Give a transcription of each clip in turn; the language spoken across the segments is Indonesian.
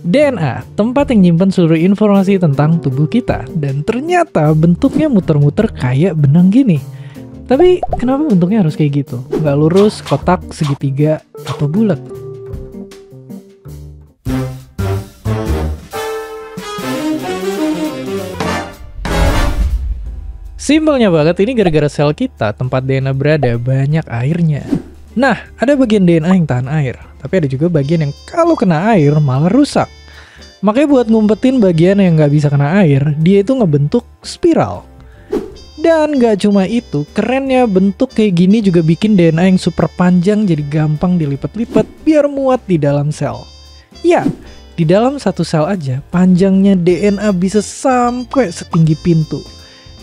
DNA, tempat yang nyimpen seluruh informasi tentang tubuh kita. Dan ternyata bentuknya muter-muter kayak benang gini. Tapi kenapa bentuknya harus kayak gitu? Nggak lurus, kotak, segitiga, atau bulat? Simpelnya banget, ini gara-gara sel kita, tempat DNA berada, banyak airnya. Nah, ada bagian DNA yang tahan air, tapi ada juga bagian yang kalau kena air malah rusak. Makanya buat ngumpetin bagian yang nggak bisa kena air, dia itu ngebentuk spiral. Dan nggak cuma itu, kerennya bentuk kayak gini juga bikin DNA yang super panjang jadi gampang dilipat-lipat biar muat di dalam sel. Ya, di dalam satu sel aja, panjangnya DNA bisa sampai setinggi pintu.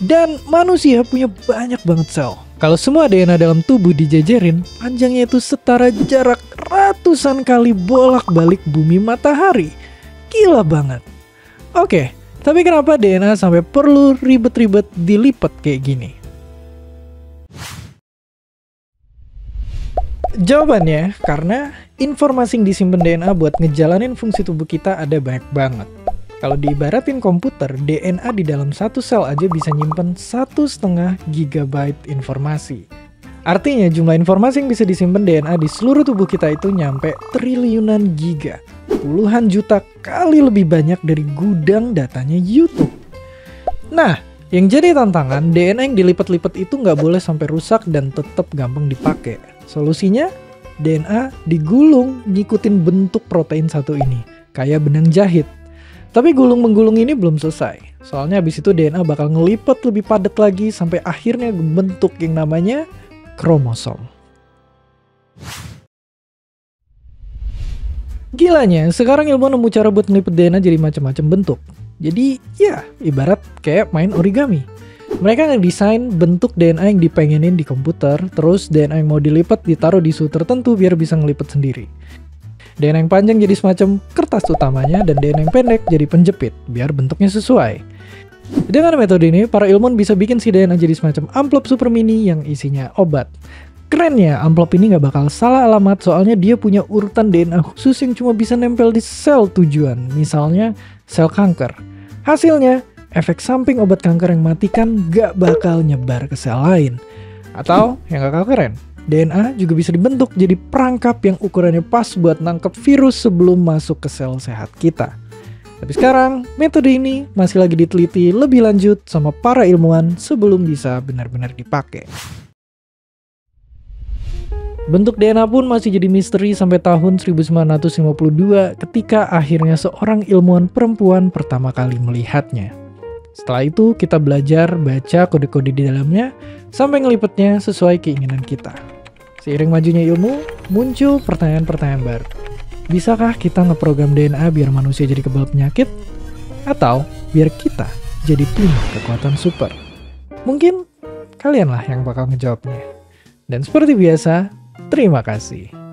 Dan manusia punya banyak banget sel. Kalau semua DNA dalam tubuh dijajarin, panjangnya itu setara jarak ratusan kali bolak-balik bumi matahari. Gila banget. Oke, tapi kenapa DNA sampai perlu ribet-ribet dilipat kayak gini? Jawabannya, karena informasi yang disimpan DNA buat ngejalanin fungsi tubuh kita ada banyak banget. Kalau diibaratin komputer, DNA di dalam satu sel aja bisa nyimpen 1,5 GB informasi. Artinya jumlah informasi yang bisa disimpan DNA di seluruh tubuh kita itu nyampe triliunan giga. Puluhan juta kali lebih banyak dari gudang datanya YouTube. Nah, yang jadi tantangan, DNA yang dilipat-lipat itu nggak boleh sampai rusak dan tetap gampang dipakai. Solusinya, DNA digulung ngikutin bentuk protein satu ini, kayak benang jahit. Tapi gulung-menggulung ini belum selesai. Soalnya habis itu DNA bakal ngelipat lebih padat lagi sampai akhirnya bentuk yang namanya kromosom. Gilanya, sekarang ilmuwan nemu cara buat ngelipet DNA jadi macam-macam bentuk. Jadi ya, ibarat kayak main origami. Mereka ngedesain bentuk DNA yang dipengenin di komputer, terus DNA yang mau dilipat ditaruh di suhu tertentu biar bisa ngelipet sendiri. DNA yang panjang jadi semacam kertas utamanya dan DNA yang pendek jadi penjepit, biar bentuknya sesuai. Dengan metode ini, para ilmuwan bisa bikin si DNA jadi semacam amplop super mini yang isinya obat. Kerennya, amplop ini nggak bakal salah alamat soalnya dia punya urutan DNA khusus yang cuma bisa nempel di sel tujuan, misalnya sel kanker. Hasilnya, efek samping obat kanker yang matikan nggak bakal nyebar ke sel lain. Atau, yang gak kalah keren, DNA juga bisa dibentuk jadi perangkap yang ukurannya pas buat nangkep virus sebelum masuk ke sel sehat kita. Tapi sekarang, metode ini masih lagi diteliti lebih lanjut sama para ilmuwan sebelum bisa benar-benar dipakai. Bentuk DNA pun masih jadi misteri sampai tahun 1952 ketika akhirnya seorang ilmuwan perempuan pertama kali melihatnya. Setelah itu kita belajar baca kode-kode di dalamnya sampai ngelipetnya sesuai keinginan kita. Seiring majunya ilmu, muncul pertanyaan-pertanyaan baru. Bisakah kita ngeprogram DNA biar manusia jadi kebal penyakit? Atau biar kita jadi punya kekuatan super? Mungkin kalianlah yang bakal ngejawabnya. Dan seperti biasa, terima kasih.